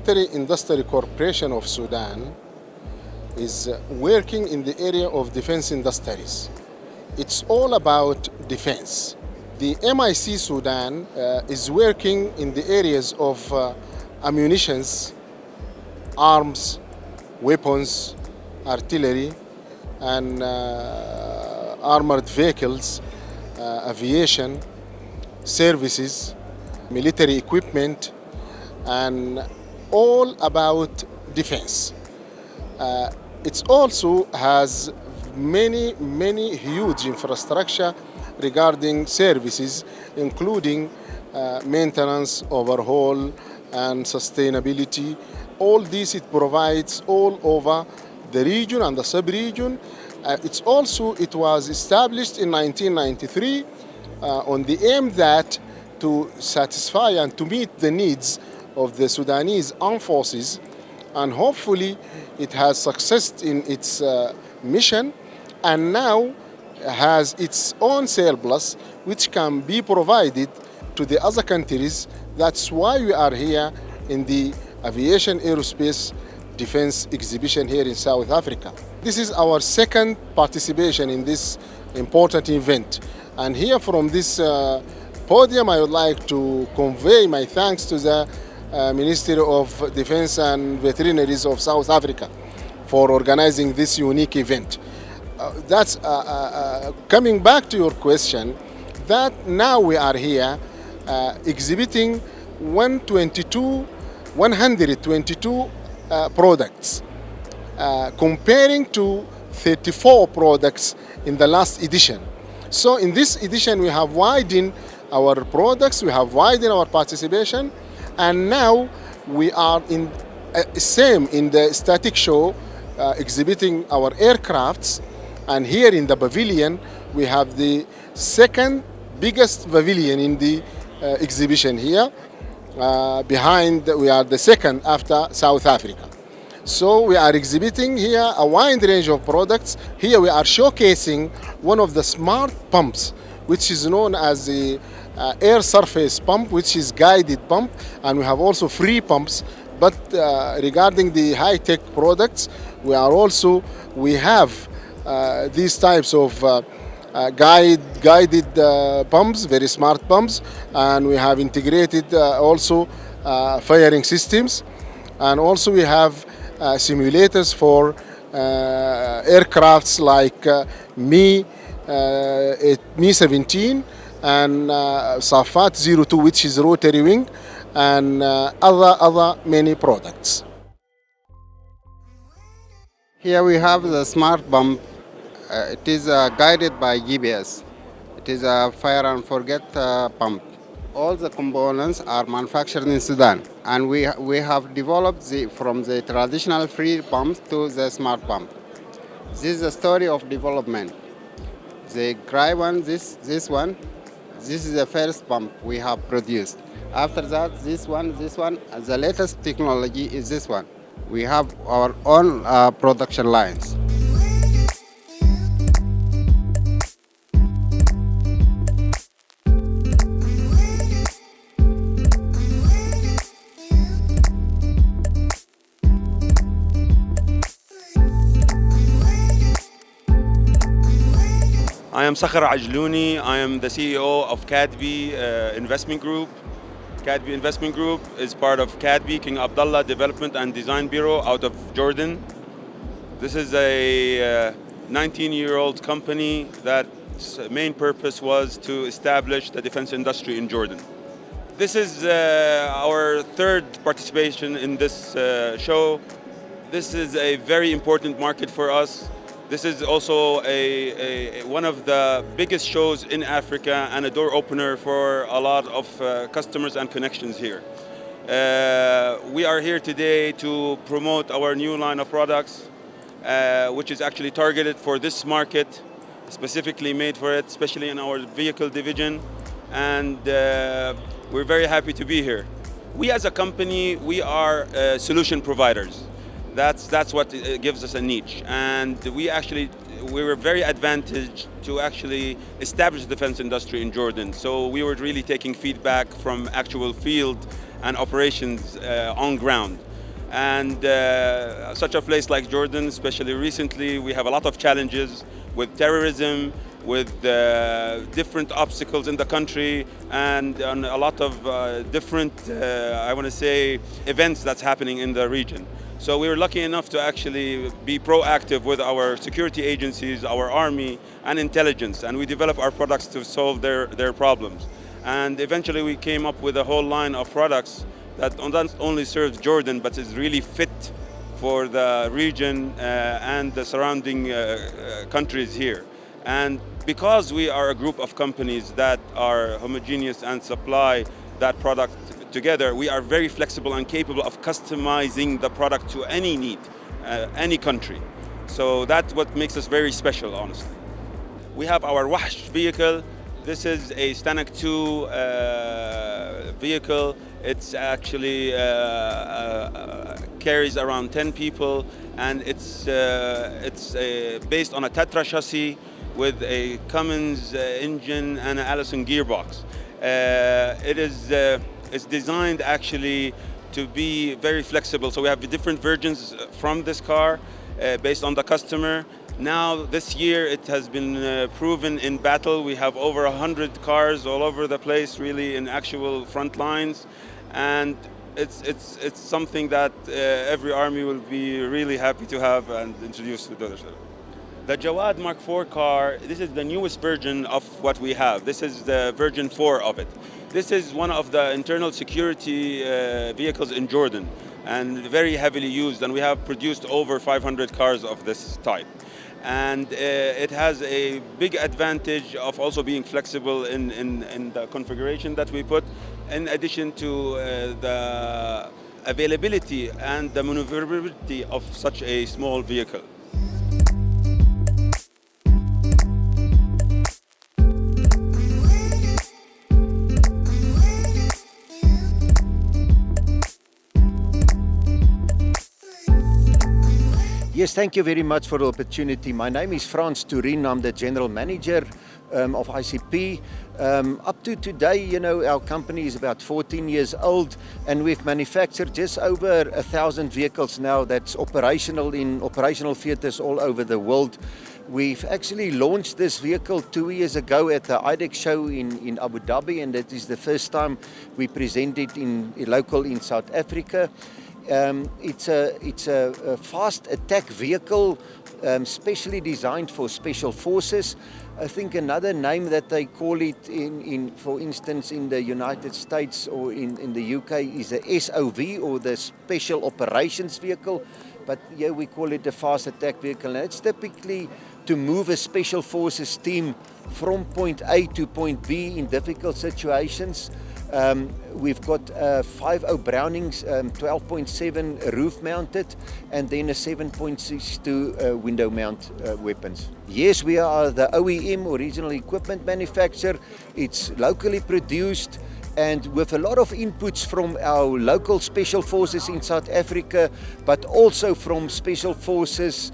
Military Industry Corporation of Sudan is working in the area of defense industries. It's all about defense. The MIC Sudan is working in the areas of ammunitions, arms, weapons, artillery, and armored vehicles, aviation, services, military equipment, and all about defense. It also has many huge infrastructure regarding services, including maintenance, overhaul, and sustainability. All this it provides all over the region and the sub-region. It was established in 1993 on the aim that to satisfy and to meet the needs of the Sudanese armed forces, and hopefully it has success in its mission, and now has its own surplus which can be provided to the other countries. That's why we are here in the Aviation Aerospace Defense Exhibition here in South Africa. This is our second participation in this important event. And here from this podium, I would like to convey my thanks to the Ministry of Defense and Veterinaries of South Africa for organizing this unique event. Coming back to your question, that now we are here exhibiting 122 products, comparing to 34 products in the last edition. So in this edition we have widened our products, we have widened our participation, and now we are in the static show exhibiting our aircrafts. And here in the pavilion we have the second biggest pavilion in the exhibition here. Behind, we are the second after South Africa. So we are exhibiting here a wide range of products. Here we are showcasing one of the smart pumps, which is known as the air surface pump, which is guided pump, and we have also free pumps. But regarding the high-tech products, we have these types of guided pumps, very smart pumps, and we have integrated also firing systems, and also we have simulators for aircrafts like Mi-17 and Safat 02, which is rotary wing, and other many products. Here we have the smart pump. It is guided by GPS. It is a fire and forget pump. All the components are manufactured in Sudan, and we have developed from the traditional free pumps to the smart pump. This is a story of development. The gray one, this is the first pump we have produced. After that, this one, the latest technology is this one. We have our own production lines. I am Sakhar Ajlouni. I am the CEO of KADDB Investment Group. KADDB Investment Group is part of KADDB, King Abdullah Development and Design Bureau out of Jordan. This is a 19-year-old company that's main purpose was to establish the defense industry in Jordan. This is our third participation in this show. This is a very important market for us. This is also one of the biggest shows in Africa and a door opener for a lot of customers and connections here. We are here today to promote our new line of products, which is actually targeted for this market, specifically made for it, especially in our vehicle division. And we're very happy to be here. We as a company, we are solution providers. That's what gives us a niche, and we were very advantaged to actually establish the defense industry in Jordan. So we were really taking feedback from actual field and operations on ground. And such a place like Jordan, especially recently, we have a lot of challenges with terrorism, with different obstacles in the country, and a lot of different, I want to say, events that's happening in the region. So we were lucky enough to actually be proactive with our security agencies, our army, and intelligence, and we develop our products to solve their problems. And eventually we came up with a whole line of products that not only serves Jordan, but is really fit for the region and the surrounding countries here. And because we are a group of companies that are homogeneous and supply that product together, we are very flexible and capable of customizing the product to any need, any country. So that's what makes us very special, honestly. We have our Wahsh vehicle. This is a Stanek 2 vehicle. It's actually carries around 10 people, and it's based on a Tatra chassis with a Cummins engine and an Allison gearbox. It's designed actually to be very flexible. So we have different versions from this car based on the customer. Now, this year, it has been proven in battle. We have over 100 cars all over the place, really, in actual front lines. And it's something that every army will be really happy to have and introduce to the others. The Jawad Mark IV car, this is the newest version of what we have. This is the version 4 of it. This is one of the internal security vehicles in Jordan, and very heavily used, and we have produced over 500 cars of this type. And it has a big advantage of also being flexible in the configuration that we put, in addition to the availability and the maneuverability of such a small vehicle. Yes, thank you very much for the opportunity. My name is Frans Turin. I'm the General Manager of ICP. Up to today, you know, our company is about 14 years old, and we've manufactured just over 1,000 vehicles now that's operational in operational theaters all over the world. We've actually launched this vehicle 2 years ago at the IDEX show in Abu Dhabi, and that is the first time we presented local in South Africa. It's a fast attack vehicle, specially designed for special forces. I think another name that they call it for instance, in the United States or in the UK is a SOV, or the Special Operations Vehicle. But yeah, we call it a fast attack vehicle. And it's typically to move a special forces team from point A to point B in difficult situations. We've got 5.0 Brownings, 12.7 roof mounted, and then a 7.62 window mount weapons. Yes, we are the OEM, original equipment manufacturer. It's locally produced, and with a lot of inputs from our local special forces in South Africa, but also from special forces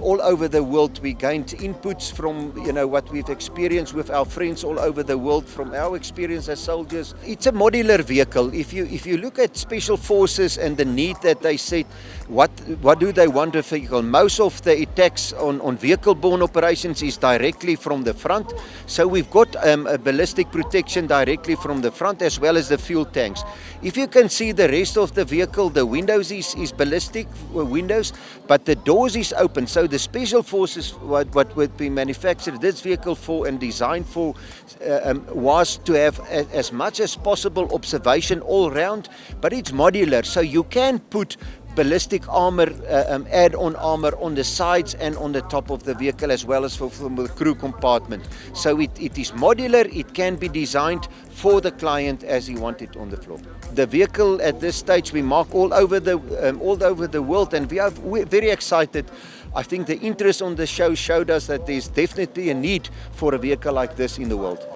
all over the world. We gained inputs from, you know, what we've experienced with our friends all over the world, from our experience as soldiers. It's a modular vehicle. If you look at special forces and the need that they set, what do they want a vehicle? Most of the attacks on vehicle-borne operations is directly from the front. So we've got a ballistic protection directly from the front, as well as the fuel tanks. If you can see the rest of the vehicle, the windows is ballistic windows, but the doors is open. So the special forces, what would be manufactured this vehicle for and designed for, was to have as much as possible observation all round, but it's modular, so you can put ballistic armor, add-on armor on the sides and on the top of the vehicle, as well as from the crew compartment. So it is modular. It can be designed for the client as he wants it on the floor. The vehicle at this stage we mark all over the world, and we're very excited. I think the interest on the show showed us that there's definitely a need for a vehicle like this in the world.